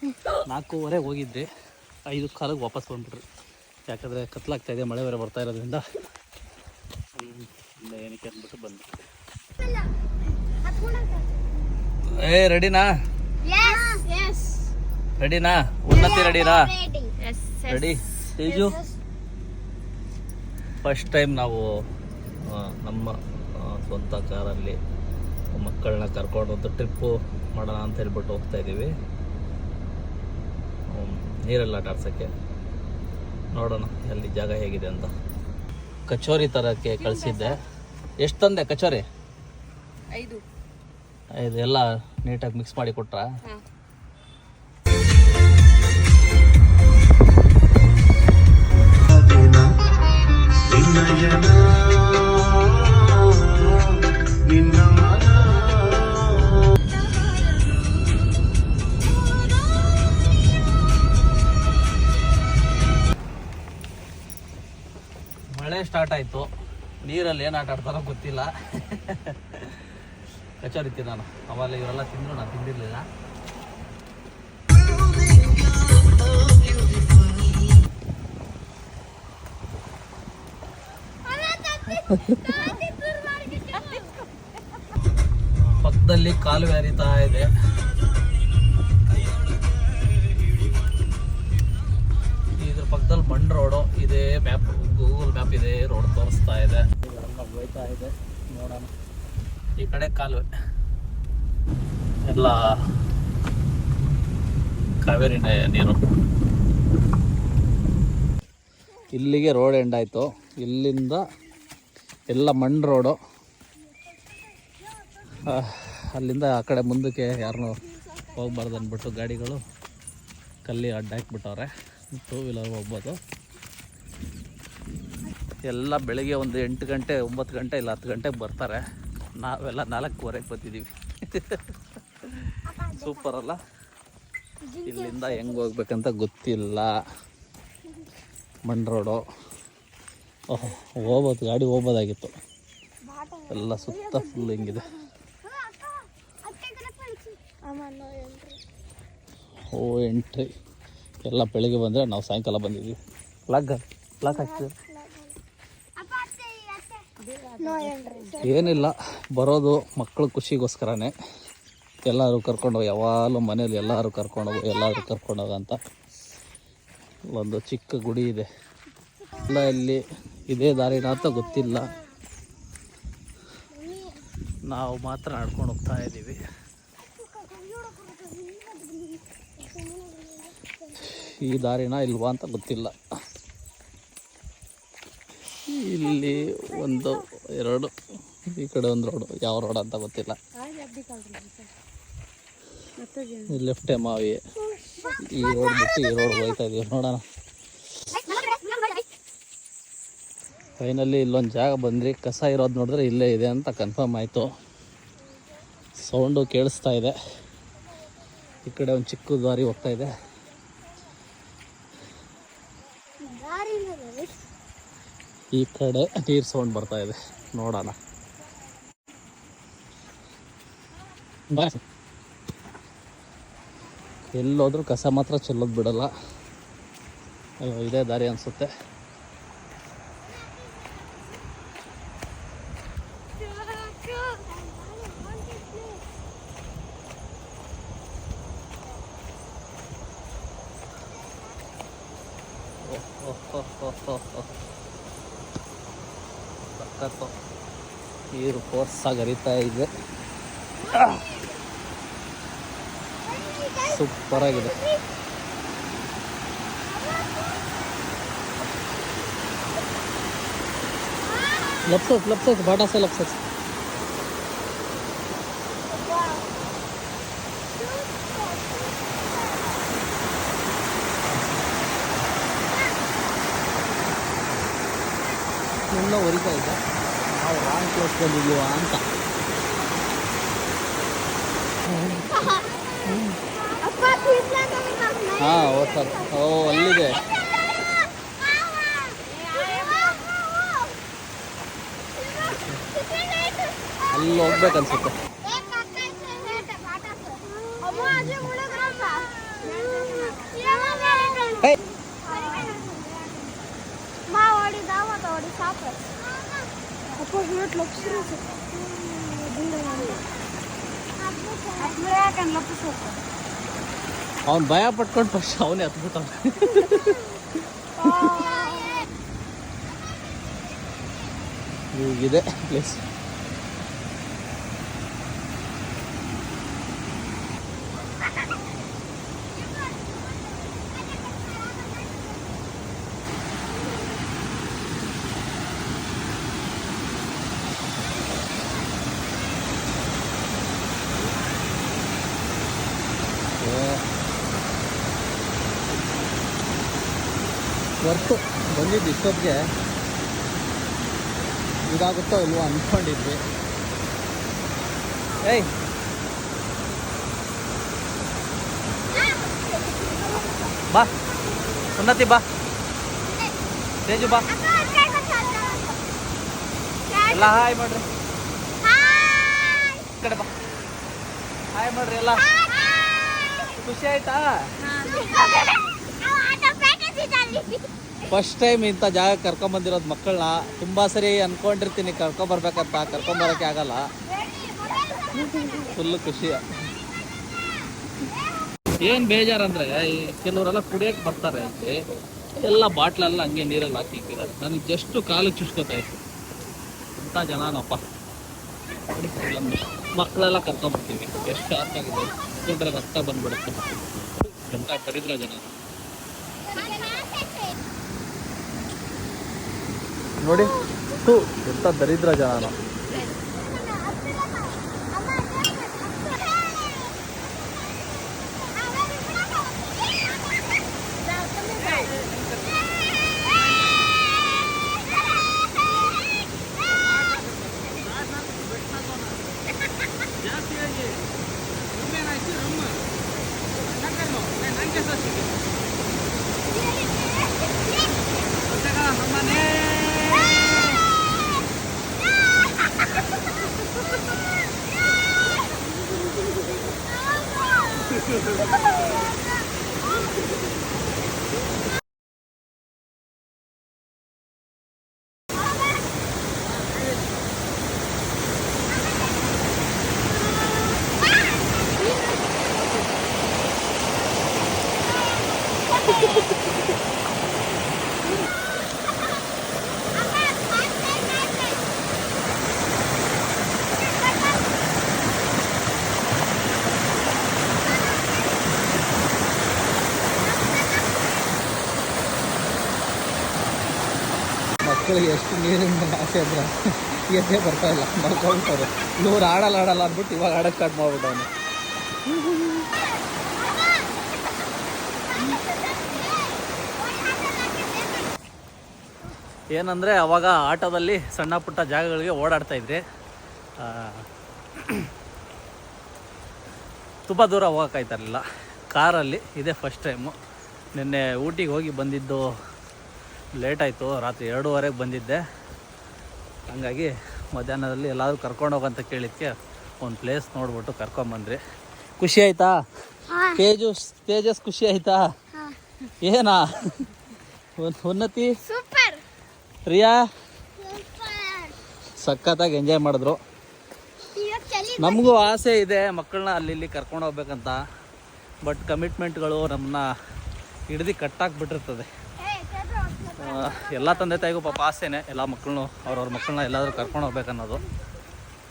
4:15 ಹೋಗಿದ್ದೆ, 5 ಕಾಲಿಗೆ ವಾಪಸ್ ಬಂದ್ಬಿಟ್ರಿ. ಯಾಕಂದರೆ ಕತ್ಲಾಗ್ತಾಯಿದೆ, ಮಳೆ ಬೇರೆ ಬರ್ತಾ ಇರೋದ್ರಿಂದ ಏನಕ್ಕೆ ಅಂದ್ಬಿಟ್ಟು ಬಂದ್ಬಿಟ್ಟು. ರೆಡಿನಾ? ರೆಡಿನಾ? ಉನ್ನತಿ ರೆಡಿನಾ? ರೆಡಿ ತೇಜು? ಫಸ್ಟ್ ಟೈಮ್ ನಾವು ನಮ್ಮ ಸ್ವಂತ ಕಾರಲ್ಲಿ ಮಕ್ಕಳನ್ನ ಕರ್ಕೊಂಡು ಒಂದು ಟ್ರಿಪ್ಪು ಮಾಡೋಣ ಅಂತ ಹೇಳ್ಬಿಟ್ಟು ಹೋಗ್ತಾ ಇದ್ದೀವಿ. ನೀರೆಲ್ಲ ಆಟ ಆಡ್ಸೋಕ್ಕೆ. ನೋಡೋಣ ಅಲ್ಲಿ ಜಾಗ ಹೇಗಿದೆ ಅಂತ. ಕಚೋರಿ ತರಕ್ಕೆ ಕಳಿಸಿದ್ದೆ. ಎಷ್ಟು ತಂದೆ ಕಚೋರಿ? 5 ಎಲ್ಲ ನೀಟಾಗಿ ಮಿಕ್ಸ್ ಮಾಡಿ ಕೊಟ್ರಾ? ಮಳೆ ಸ್ಟಾರ್ಟ್ ಆಯಿತು. ನೀರಲ್ಲಿ ಏನು ಆಟ ಆಡ್ತಾರೋ ಗೊತ್ತಿಲ್ಲ. ಕಚೋರಿ ತಿನ್ನೋಣ. ಅವಾಗ ಇವರೆಲ್ಲ ತಿಂದರು, ನಾನು ತಿಂದಿರಲಿಲ್ಲ. ಪಕ್ಕದಲ್ಲಿ ಕಾಲುವೆ ಹರಿತಾ ಇದೆ. ಇದ್ರ ಪಕ್ಕದಲ್ಲಿ ಬಂಡ್ ರೋಡು. ಇದೇ ಮ್ಯಾಪ್, ಗೂಗಲ್ ಮ್ಯಾಪ್ ಇದೆ, ರೋಡ್ ತೋರಿಸ್ತಾ ಇದೆ. ಇದೆಲ್ಲ ಹೋಯ್ತಾ ಇದೆ, ನೋಡೋಣ. ಈ ಕಡೆ ಕಾಲುವೆ ಎಲ್ಲ ಕಾವೇರಿ ನೀರು. ಇಲ್ಲಿಗೆ ರೋಡ್ ಎಂಡ್ ಆಯಿತು. ಇಲ್ಲಿಂದ ಎಲ್ಲ ಮಣ್ಣು ರೋಡು. ಅಲ್ಲಿಂದ ಆ ಕಡೆ ಮುಂದಕ್ಕೆ ಯಾರನ್ನೂ ಹೋಗ್ಬಾರ್ದು ಅಂದ್ಬಿಟ್ಟು ಗಾಡಿಗಳು ಕಲ್ಲಿ ಅಡ್ಡ ಹಾಕ್ಬಿಟ್ಟವ್ರೆ. 2 ವೀಲರ್ ಹೋಗ್ಬೋದು. ಎಲ್ಲ ಬೆಳಗ್ಗೆ ಒಂದು 8 ಗಂಟೆ 9 ಗಂಟೆ ಇಲ್ಲ 10 ಗಂಟೆಗೆ ಬರ್ತಾರೆ. ನಾವೆಲ್ಲ 4:15 ಬಂದಿದ್ದೀವಿ. ಸೂಪರ್ ಅಲ್ಲ? ಇಲ್ಲಿಂದ ಹೆಂಗೆ ಹೋಗ್ಬೇಕಂತ ಗೊತ್ತಿಲ್ಲ. ಮಣ್ಣು ರೋಡು. ಹೋಗ್ಬೋದು, ಗಾಡಿ ಹೋಗ್ಬೋದಾಗಿತ್ತು. ಎಲ್ಲ ಸುತ್ತ ಫುಲ್ ಹಿಂಗಿದೆ. ಎಂಟ್ರಿ ಎಲ್ಲ ಬೆಳಿಗ್ಗೆ ಬಂದರೆ ನಾವು ಸಾಯಂಕಾಲ ಬಂದಿದ್ದೀವಿ. ಲಾಕ್ ಹಾಕ್ತೀವಿ. ಏನಿಲ್ಲ, ಬರೋದು ಮಕ್ಕಳು ಖುಷಿಗೋಸ್ಕರನೇ. ಎಲ್ಲರೂ ಕರ್ಕೊಂಡೋಗಿ, ಯಾವಾಗಲೂ ಮನೇಲಿ ಎಲ್ಲರೂ ಕರ್ಕೊಂಡೋಗ ಅಂತ ಒಂದು ಚಿಕ್ಕ ಗುಡಿ ಇದೆ. ಎಲ್ಲ ಇಲ್ಲಿ ಇದೇ ದಾರಿನ ಅಂತ ಗೊತ್ತಿಲ್ಲ. ನಾವು ಮಾತ್ರ ನಡ್ಕೊಂಡು ಹೋಗ್ತಾ ಇದ್ದೀವಿ. ಈ ದಾರಿನ ಇಲ್ವಾ ಅಂತ ಗೊತ್ತಿಲ್ಲ. ಇಲ್ಲಿ 1 2 ಈ ಕಡೆ ಒಂದು ರೋಡು, ಯಾವ ರೋಡ್ ಅಂತ ಗೊತ್ತಿಲ್ಲ. ಲೆಫ್ಟೇ ಮಾವಿ. ಈ ರೋಡ್ ಬಿಟ್ಟು ಈ ರೋಡ್ ಹೋಗ್ತಾ ಇದೀವಿ. ನೋಡೋಣ. ಫೈನಲ್ಲಿ ಇಲ್ಲೊಂದು ಜಾಗ ಬಂದ್ರಿ. ಕಸ ಇರೋದು ನೋಡಿದ್ರೆ ಇಲ್ಲೇ ಇದೆ ಅಂತ ಕನ್ಫರ್ಮ್ ಆಯಿತು. ಸೌಂಡು ಕೇಳಿಸ್ತಾ ಇದೆ. ಈ ಕಡೆ ಒಂದು ಚಿಕ್ಕ ದಾರಿ ಹೋಗ್ತಾ ಇದೆ. ಈ ಕಡೆ ನೀರು ಸೌಂಡ್ ಬರ್ತಾ ಇದೆ. ನೋಡೋಣ. ಎಲ್ಲೋದ್ರೂ ಕಸ ಮಾತ್ರ ಚೆಲ್ಲೋದು ಬಿಡಲ್ಲ. ಇದೇ ದಾರಿ ಅನಿಸುತ್ತೆ. ಸಖತ್ತು ನೀರು ಫೋರ್ಸಾಗಿ ಹರಿತಾ ಇದೆ. ಸೂಪರ್ ಆಗಿದೆ. ಲಪ್ಸಸ್ ಬಾಟಾಸ ಲಪ್ಸಸ್. ಎಲ್ಲ ಹೊರಿತಾ ಇದೆ. ನಾವು ರಾಂಗ್ ಪ್ಲೇಸ್ ಬಂದಿದ್ದೀವ ಅಂತ. ಹಾಂ ಓದ್ತಾರೆ. ಅಲ್ಲಿದೆ. ಅಲ್ಲಿ ಹೋಗ್ಬೇಕನ್ಸುತ್ತೆ. ಅವ್ನು ಭಯ ಪಟ್ಕೊಂಡು ಫಸ್ಟ್ ಅವನೇ ಹತ್ಬಿಟ್ಟ. ಹೀಗಿದೆ ಪ್ಲೇಸ್. ವರ್ತು ಬಂದಿದ್ದು ಇಷ್ಟೊತ್ತಿಗೆ ಇದಾಗುತ್ತೋ ಇಲ್ವೋ ಅಂದ್ಕೊಂಡಿದ್ವಿ. ಏಯ್ ಬಾ ಉನ್ನತಿ, ಬಾ ತೇಜು, ಬಾ ಎಲ್ಲ ಹಾಯ್ ಮಾಡ್ರಿ. ಈ ಕಡೆ ಬಾ, ಹಾಯ್ ಮಾಡ್ರಿ ಎಲ್ಲ. ಖುಷಿ ಆಯ್ತಾ? ಫಸ್ಟ್ ಟೈಮ್ ಇಂಥ ಜಾಗ ಕರ್ಕೊಂಬಂದಿರೋದು ಮಕ್ಕಳನ್ನ. ತುಂಬ ಸರಿ ಅಂದ್ಕೊಂಡಿರ್ತೀನಿ ಕರ್ಕೊಂಬರ್ಬೇಕಂತ, ಕರ್ಕೊಂಬರೋಕ್ಕೆ ಆಗಲ್ಲ. ಫುಲ್ಲು ಖುಷಿ. ಏನು ಬೇಜಾರಂದರೆ ಕೆಲವರೆಲ್ಲ ಕುಡಿಯೋಕ್ಕೆ ಬರ್ತಾರೆ ಇಲ್ಲಿ, ಎಲ್ಲ ಬಾಟ್ಲೆಲ್ಲ ಹಂಗೆ ನೀರಲ್ಲಿ ಹಾಕಿಕ್ಕಿದ್ದಾರೆ. ನನಗೆ ಜಸ್ಟು ಕಾಲಿಗೆ ಚುಚ್ಕೋತಾ ಇತ್ತು. ಅಂಥ ಜನನಪ್ಪ. ಮಕ್ಕಳೆಲ್ಲ ಕರ್ಕೊಂಬರ್ತೀವಿ. ಎಷ್ಟು ಆಗಿದೆ ಕುತ್ಕೊಂಡ್ರೆ ರಕ್ತ ಬಂದ್ಬಿಡುತ್ತೆ. ಎಂಥ ದರಿದ್ರ ಜನ ನೋಡಿ. ಎಂಥ ದರಿದ್ರ ಜನ. ಮಕ್ಕಳಿಗೆ ಎಷ್ಟು ನೀರಿನ ಆಸೆ ಅಂದ್ರೆ ಎದ್ದೇ ಬರ್ತಾ ಇಲ್ಲ, ಮಲ್ಕೊಳ್ತಾರೆ. ಇವ್ರು ಆಡಲ್ಲ ಅಂದ್ಬಿಟ್ಟು ಇವಾಗ ಆಡಕ್ಕೆ ಸ್ಟಾರ್ಟ್ ಮಾಡ್ಬಿಟ್ಟವನು. ಏನಂದರೆ ಅವಾಗ ಆಟೋದಲ್ಲಿ ಸಣ್ಣ ಪುಟ್ಟ ಜಾಗಗಳಿಗೆ ಓಡಾಡ್ತಾಯಿದ್ರಿ. ತುಂಬ ದೂರ ಹೋಗೋಕ್ಕಾಯ್ತಾರಲಿಲ್ಲ ಕಾರಲ್ಲಿ. ಇದೇ ಫಸ್ಟ್ ಟೈಮು. ನಿನ್ನೆ ಊಟಿಗೆ ಹೋಗಿ ಬಂದಿದ್ದು ಲೇಟ್ ಆಯಿತು, ರಾತ್ರಿ 2:30ಗೆ ಬಂದಿದ್ದೆ. ಹಂಗಾಗಿ ಮಧ್ಯಾಹ್ನದಲ್ಲಿ ಎಲ್ಲಾದರೂ ಕರ್ಕೊಂಡೋಗಂತ ಕೇಳಿದ್ದಕ್ಕೆ ಒಂದು ಪ್ಲೇಸ್ ನೋಡ್ಬಿಟ್ಟು ಕರ್ಕೊಂಬಂದ್ರಿ. ಖುಷಿ ಆಯಿತಾ ತೇಜಸ್? ಖುಷಿ ಆಯಿತಾ? ಏನಾ ಉನ್ನತಿ? ಪ್ರಿಯಾ ಸಖತ್ತಾಗಿ ಎಂಜಾಯ್ ಮಾಡಿದ್ರು. ನಮಗೂ ಆಸೆ ಇದೆ ಮಕ್ಕಳನ್ನ ಅಲ್ಲಿ ಇಲ್ಲಿ ಕರ್ಕೊಂಡು ಹೋಗ್ಬೇಕಂತ. ಬಟ್ ಕಮಿಟ್ಮೆಂಟ್ಗಳು ನಮ್ಮನ್ನ ಹಿಡ್ದು ಕಟ್ಟಾಕ್ಬಿಟ್ಟಿರ್ತದೆ. ಎಲ್ಲ ತಂದೆ ತಾಯಿಗೂ ಪಾಪ ಆಸೆನೇ ಎಲ್ಲ ಮಕ್ಕಳನ್ನು ಅವ್ರವ್ರ ಮಕ್ಕಳನ್ನ ಎಲ್ಲಾದರೂ ಕರ್ಕೊಂಡು ಹೋಗ್ಬೇಕನ್ನೋದು.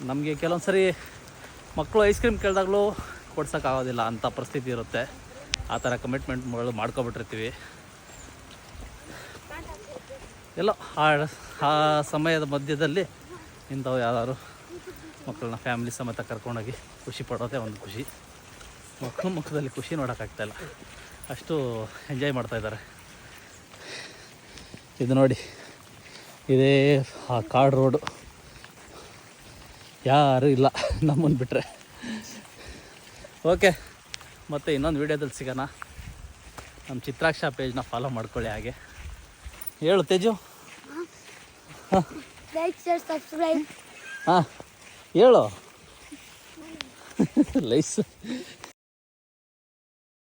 ನಮಗೆ ಕೆಲವೊಂದು ಸರಿ ಮಕ್ಕಳು ಐಸ್ ಕ್ರೀಮ್ ಕೇಳಿದಾಗಲೂ ಕೊಡ್ಸೋಕ್ಕಾಗೋದಿಲ್ಲ ಅಂಥ ಪರಿಸ್ಥಿತಿ ಇರುತ್ತೆ. ಆ ಥರ ಕಮಿಟ್ಮೆಂಟ್ಗಳು ಮಾಡ್ಕೊಬಿಟ್ಟಿರ್ತೀವಿ. ಎಲ್ಲೋ ಆ ಸಮಯದ ಮಧ್ಯದಲ್ಲಿ ಇಂಥವು ಯಾವ್ದಾದ್ರು ಮಕ್ಕಳನ್ನ ಫ್ಯಾಮಿಲಿ ಸಮೇತ ಕರ್ಕೊಂಡೋಗಿ ಖುಷಿ ಪಡೋದೇ ಒಂದು ಖುಷಿ. ಮಕ್ಕಳ ಮುಖದಲ್ಲಿ ಖುಷಿ ನೋಡೋಕ್ಕಾಗ್ತಾಯಿಲ್ಲ, ಅಷ್ಟು ಎಂಜಾಯ್ ಮಾಡ್ತಾಯಿದ್ದಾರೆ. ಇದು ನೋಡಿ, ಇದೇ ಆ ಕಾಡು ರೋಡು, ಯಾರೂ ಇಲ್ಲ ನಮ್ಮನ್ನು ಬಿಟ್ಟರೆ. ಓಕೆ, ಮತ್ತು ಇನ್ನೊಂದು ವೀಡಿಯೋದಲ್ಲಿ ಸಿಗೋಣ. ನಮ್ಮ ಚಿತ್ರಾಕ್ಷ ಪೇಜ್ನ ಫಾಲೋ ಮಾಡ್ಕೊಳ್ಳಿ. ಹಾಗೆ ಹೇಳು ತೇಜು. Like share subscribe. ಹಾಂ ಹೇಳು. ಲೈಸ್